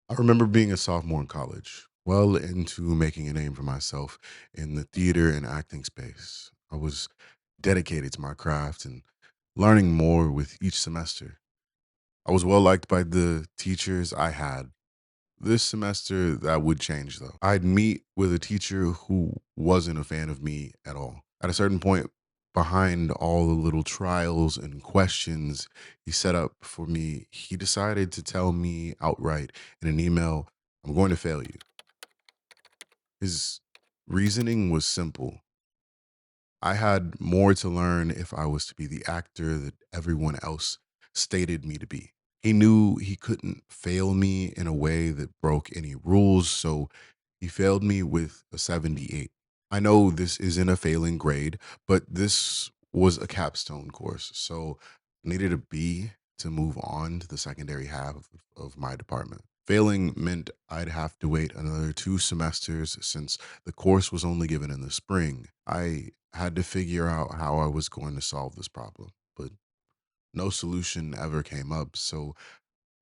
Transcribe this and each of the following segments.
I remember being a sophomore in college, well into making a name for myself in the theater and acting space. I was dedicated to my craft and learning more with each semester. I was well liked by the teachers I had. This semester, that would change though. I'd meet with a teacher who wasn't a fan of me at all. At a certain point, behind all the little trials and questions he set up for me, he decided to tell me outright in an email, "I'm going to fail you." His reasoning was simple. I had more to learn if I was to be the actor that everyone else stated me to be. He knew he couldn't fail me in a way that broke any rules, so he failed me with a 78. I know this isn't a failing grade, but this was a capstone course, so I needed a B to move on to the secondary half of my department. Failing meant I'd have to wait another 2 semesters since the course was only given in the spring. I had to figure out how I was going to solve this problem, but no solution ever came up. So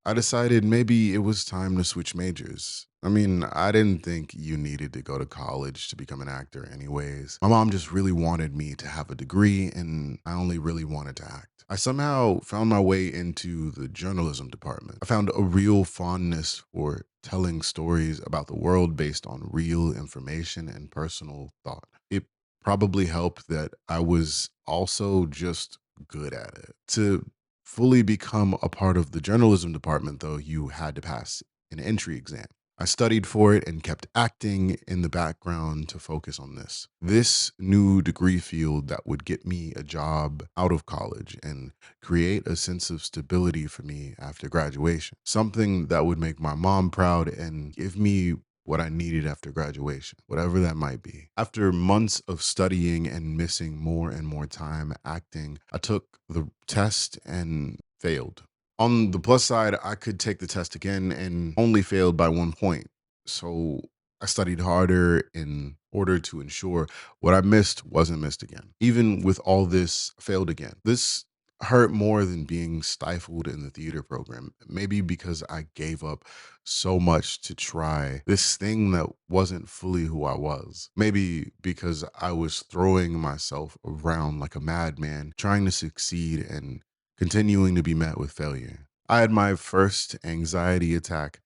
I decided maybe it was time to switch majors. I mean, I didn't think you needed to go to college to become an actor, anyways. My mom just really wanted me to have a degree, and I only really wanted to act. I somehow found my way into the journalism department. I found a real fondness for telling stories about the world based on real information and personal thought. It probably helped that I was also just good at it. To fully become a part of the journalism department, though, you had to pass an entry exam. I studied for it and kept acting in the background to focus on this. This new degree field that would get me a job out of college and create a sense of stability for me after graduation. Something that would make my mom proud and give me what I needed after graduation, whatever that might be. After months of studying and missing more and more time acting, I took the test and failed. On the plus side, I could take the test again and only failed by 1 point. So I studied harder in order to ensure what I missed wasn't missed again. Even with all this, I failed again. This hurt more than being stifled in the theater program. Maybe because I gave up so much to try this thing that wasn't fully who I was. Maybe because I was throwing myself around like a madman, trying to succeed and continuing to be met with failure. I had my first anxiety attack,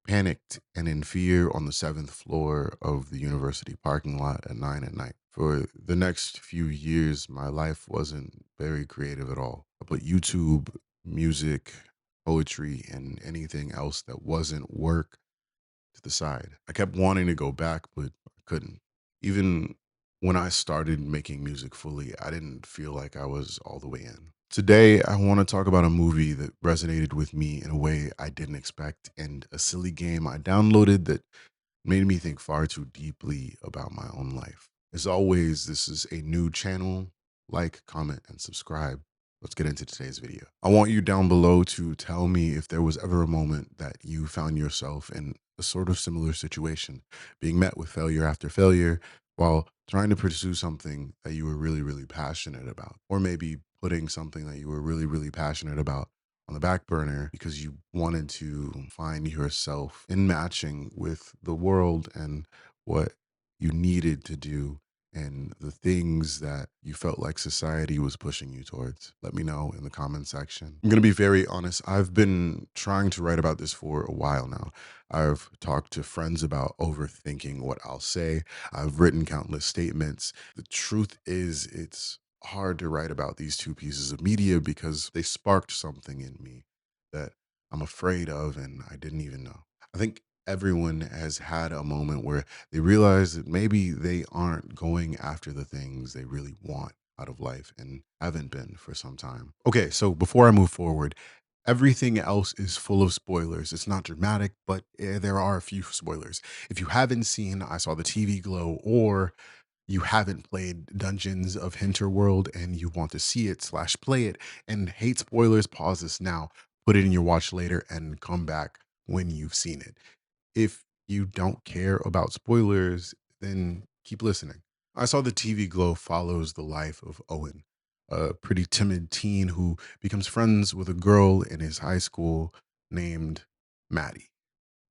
panicked and in fear on the seventh floor of the university parking lot at 9 at night. For the next few years, my life wasn't very creative at all. I put YouTube, music, poetry, and anything else that wasn't work to the side. I kept wanting to go back, but I couldn't. Even when I started making music fully, I didn't feel like I was all the way in. Today, I want to talk about a movie that resonated with me in a way I didn't expect and a silly game I downloaded that made me think far too deeply about my own life. As always, this is a new channel. Like, comment, and subscribe. Let's get into today's video. I want you down below to tell me if there was ever a moment that you found yourself in a sort of similar situation, being met with failure after failure while trying to pursue something that you were really, really passionate about, or maybe putting something that you were really, really passionate about on the back burner because you wanted to find yourself in matching with the world and what you needed to do and the things that you felt like society was pushing you towards. Let me know in the comment section. I'm going to be very honest. I've been trying to write about this for a while now. I've talked to friends about overthinking what I'll say. I've written countless statements. The truth is, it's hard to write about these two pieces of media because they sparked something in me that I'm afraid of and I didn't even know. I think everyone has had a moment where they realize that maybe they aren't going after the things they really want out of life and haven't been for some time. Okay, so before I move forward, everything else is full of spoilers. It's not dramatic, but there are a few spoilers. If you haven't seen I Saw the TV Glow, or you haven't played Dungeons of Hinterworld and you want to see it slash play it and hate spoilers, pause this now, put it in your watch later, and come back when you've seen it. If you don't care about spoilers, then keep listening. I Saw the TV Glow follows the life of Owen, a pretty timid teen who becomes friends with a girl in his high school named Maddie.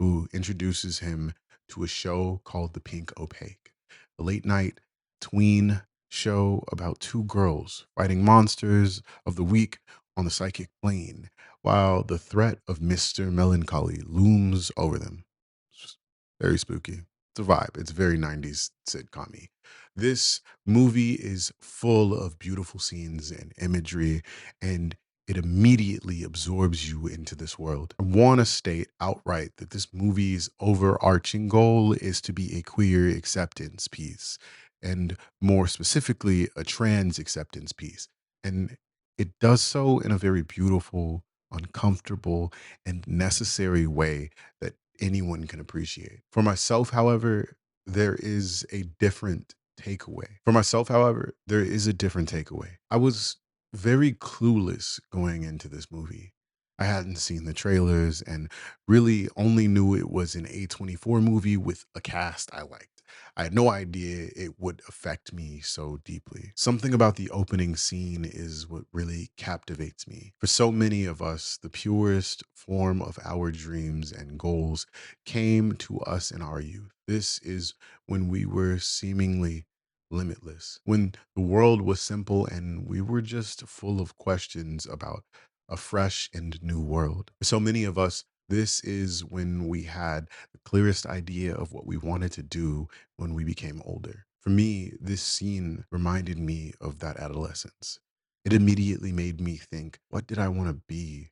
who introduces him to a show called The Pink Opaque, a late night tween show about two girls fighting monsters of the week on the psychic plane, while the threat of Mr. Melancholy looms over them. It's very spooky. It's a vibe. It's very 90s sitcom. This movie is full of beautiful scenes and imagery, and it immediately absorbs you into this world. I want to state outright that this movie's overarching goal is to be a queer acceptance piece, and more specifically, a trans acceptance piece. And it does so in a very beautiful, uncomfortable, and necessary way that anyone can appreciate. For myself, however, there is a different takeaway. For myself, however, there is a different takeaway. I was very clueless going into this movie. I hadn't seen the trailers and really only knew it was an A24 movie with a cast I liked. I had no idea it would affect me so deeply. Something about the opening scene is what really captivates me. For so many of us, the purest form of our dreams and goals came to us in our youth. This is when we were seemingly limitless, when the world was simple and we were just full of questions about a fresh and new world. For so many of us, this is when we had the clearest idea of what we wanted to do when we became older. For me, this scene reminded me of that adolescence. It immediately made me think, what did I want to be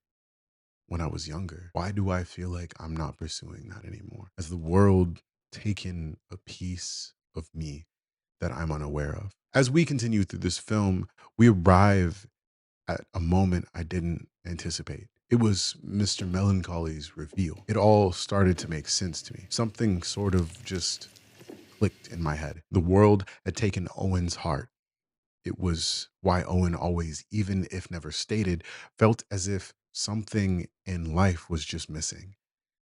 when I was younger? Why do I feel like I'm not pursuing that anymore? Has the world taken a piece of me that I'm unaware of? As we continue through this film, we arrive at a moment I didn't anticipate. It was Mr. Melancholy's reveal. It all started to make sense to me. Something sort of just clicked in my head. The world had taken Owen's heart. It was why Owen always, even if never stated, felt as if something in life was just missing.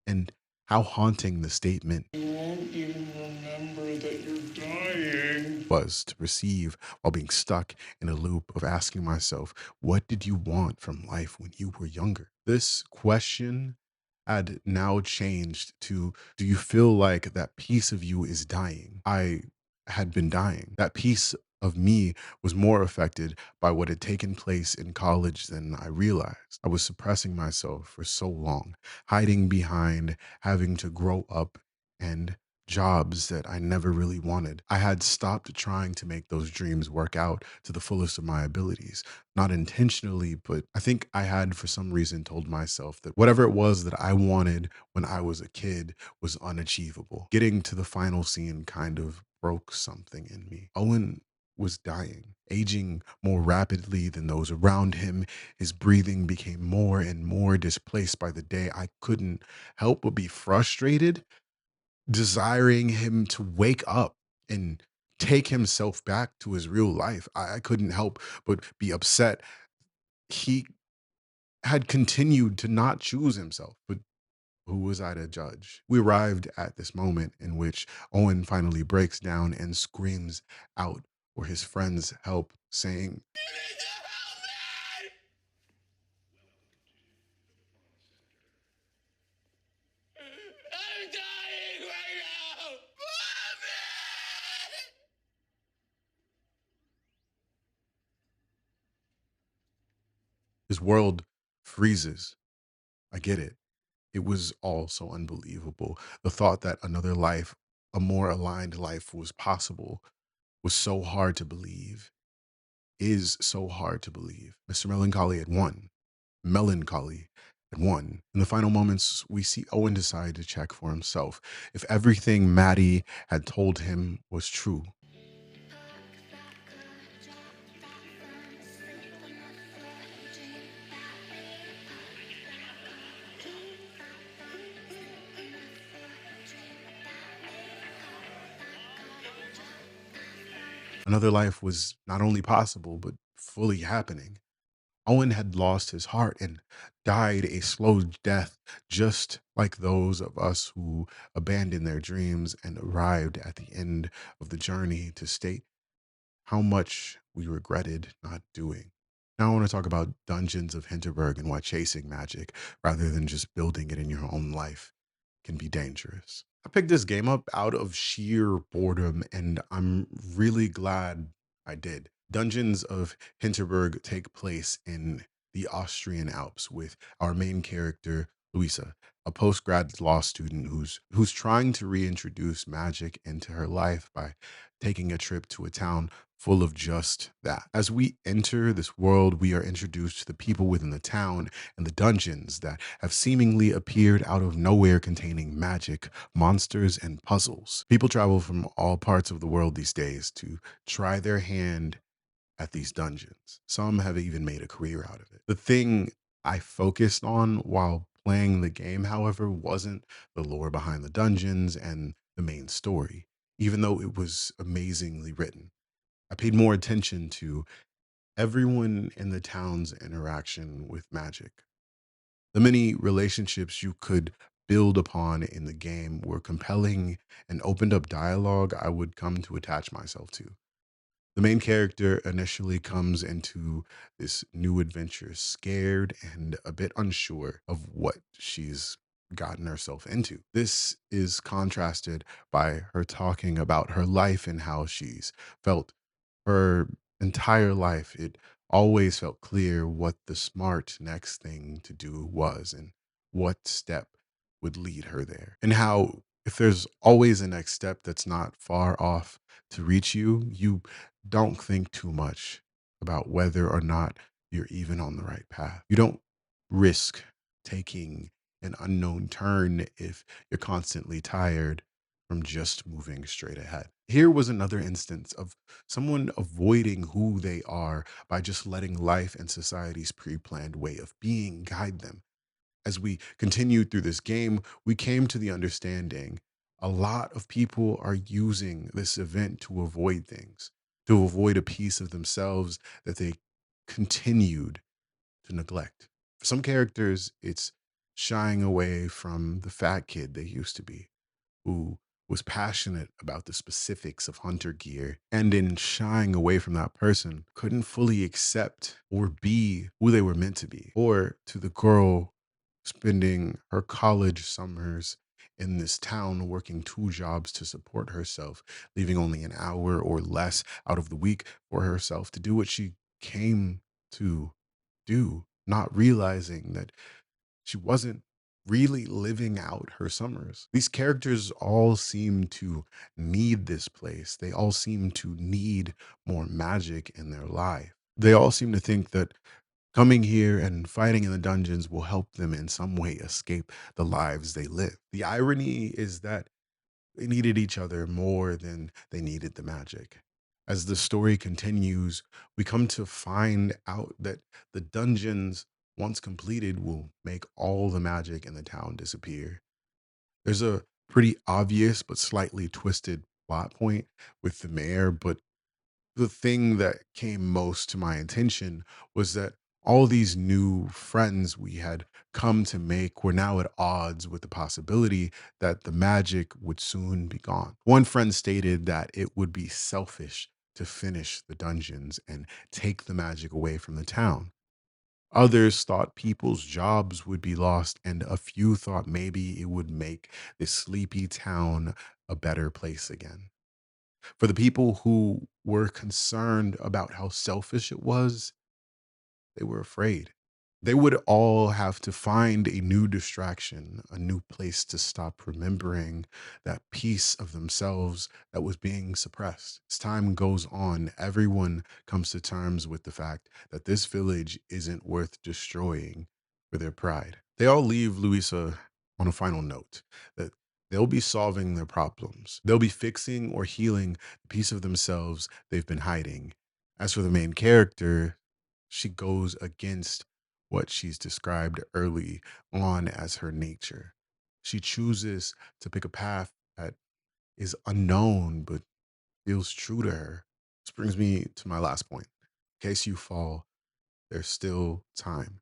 And how haunting the statement You won't even remember that you're dying. was to perceive while being stuck in a loop of asking myself, what did you want from life when you were younger? This question had now changed to, do you feel like that piece of you is dying? I had been dying. That piece of me was more affected by what had taken place in college than I realized. I was suppressing myself for so long, hiding behind having to grow up and jobs that I never really wanted. I had stopped trying to make those dreams work out to the fullest of my abilities, not intentionally, but I think I had for some reason told myself that whatever it was that I wanted when I was a kid was unachievable. Getting to the final scene kind of broke something in me. Owen was dying, aging more rapidly than those around him. His breathing became more and more displaced by the day. I couldn't help but be frustrated, desiring him to wake up and take himself back to his real life. I couldn't help but be upset. He had continued to not choose himself, but who was I to judge? We arrived at this moment in which Owen finally breaks down and screams out for his friend's help, saying, I'm dying right now. his world freezes. I get it. It was all so unbelievable. The thought that another life, a more aligned life, was possible was so hard to believe, is so hard to believe. Mr. Melancholy had won. Melancholy had won. In the final moments, we see Owen decide to check for himself if everything Maddie had told him was true. Another life was not only possible, but fully happening. Owen had lost his heart and died a slow death, just like those of us who abandoned their dreams and arrived at the end of the journey to state how much we regretted not doing. Now I want to talk about Dungeons of Hinterberg and why chasing magic rather than just building it in your own life can be dangerous. I picked this game up out of sheer boredom, and I'm really glad I did. Dungeons of Hinterberg take place in the Austrian Alps with our main character, Luisa, a post-grad law student who's trying to reintroduce magic into her life by taking a trip to a town full of just that. As we enter this world, we are introduced to the people within the town and the dungeons that have seemingly appeared out of nowhere, containing magic, monsters, and puzzles. People travel from all parts of the world these days to try their hand at these dungeons. Some have even made a career out of it. The thing I focused on while playing the game, however, wasn't the lore behind the dungeons and the main story, even though it was amazingly written. I paid more attention to everyone in the town's interaction with magic. The many relationships you could build upon in the game were compelling and opened up dialogue I would come to attach myself to. The main character initially comes into this new adventure scared and a bit unsure of what she's gotten herself into. This is contrasted by her talking about her life and how she's felt her entire life. It always felt clear what the smart next thing to do was and what step would lead her there. And how, if there's always a next step that's not far off to reach you, you don't think too much about whether or not you're even on the right path. You don't risk taking an unknown turn if you're constantly tired from just moving straight ahead. Here was another instance of someone avoiding who they are by just letting life and society's pre planned way of being guide them. As we continued through this game, we came to the understanding a lot of people are using this event to avoid things, to avoid a piece of themselves that they continued to neglect. For some characters, it's shying away from the fat kid they used to be, who was passionate about the specifics of hunter gear, and in shying away from that person couldn't fully accept or be who they were meant to be. Or to the girl spending her college summers in this town working two jobs to support herself, leaving only an hour or less out of the week for herself to do what she came to do, not realizing that she wasn't really living out her summers. These characters all seem to need this place. They all seem to need more magic in their life. They all seem to think that coming here and fighting in the dungeons will help them in some way escape the lives they live. The irony is that they needed each other more than they needed the magic. As the story continues, we come to find out that the dungeons, once completed, will make all the magic in the town disappear. There's a pretty obvious but slightly twisted plot point with the mayor, but the thing that came most to my attention was that all these new friends we had come to make were now at odds with the possibility that the magic would soon be gone. One friend stated that it would be selfish to finish the dungeons and take the magic away from the town. Others thought people's jobs would be lost, and a few thought maybe it would make this sleepy town a better place again. For the people who were concerned about how selfish it was, they were afraid. They would all have to find a new distraction, a new place to stop remembering that piece of themselves that was being suppressed. As time goes on, everyone comes to terms with the fact that this village isn't worth destroying for their pride. They all leave Louisa on a final note that they'll be solving their problems. They'll be fixing or healing the piece of themselves they've been hiding. As for the main character, she goes against what she's described early on as her nature. She chooses to pick a path that is unknown but feels true to her. This brings me to my last point. In case you fall, there's still time.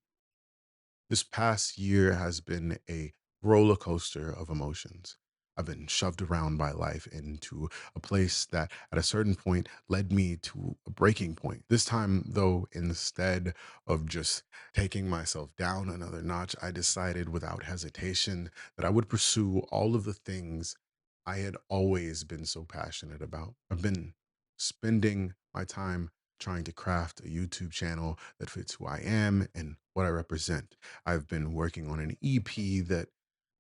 This past year has been a roller coaster of emotions. I've been shoved around by life into a place that at a certain point led me to a breaking point. This time, though, instead of just taking myself down another notch, I decided without hesitation that I would pursue all of the things I had always been so passionate about. I've been spending my time trying to craft a YouTube channel that fits who I am and what I represent. I've been working on an EP that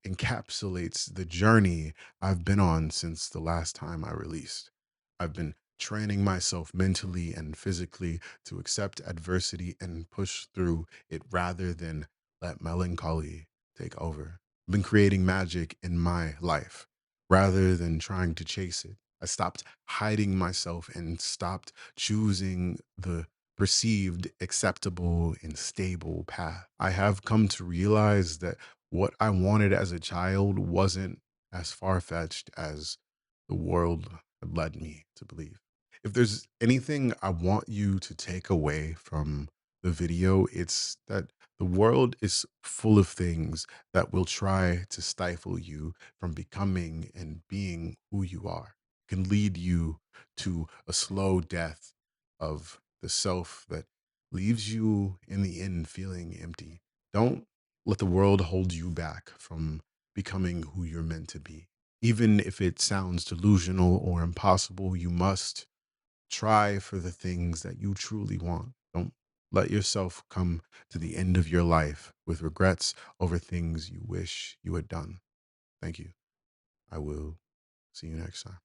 encapsulates the journey I've been on since the last time I released. I've been training myself mentally and physically to accept adversity and push through it rather than let melancholy take over. I've been creating magic in my life rather than trying to chase it. I stopped hiding myself and stopped choosing the perceived acceptable and stable path. I have come to realize that what I wanted as a child wasn't as far fetched as the world had led me to believe. If there's anything I want you to take away from the video, it's that the world is full of things that will try to stifle you from becoming and being who you are. Can lead you to a slow death of the self that leaves you in the end feeling empty. Don't let the world hold you back from becoming who you're meant to be. Even if it sounds delusional or impossible, you must try for the things that you truly want. Don't let yourself come to the end of your life with regrets over things you wish you had done. Thank you. I will see you next time.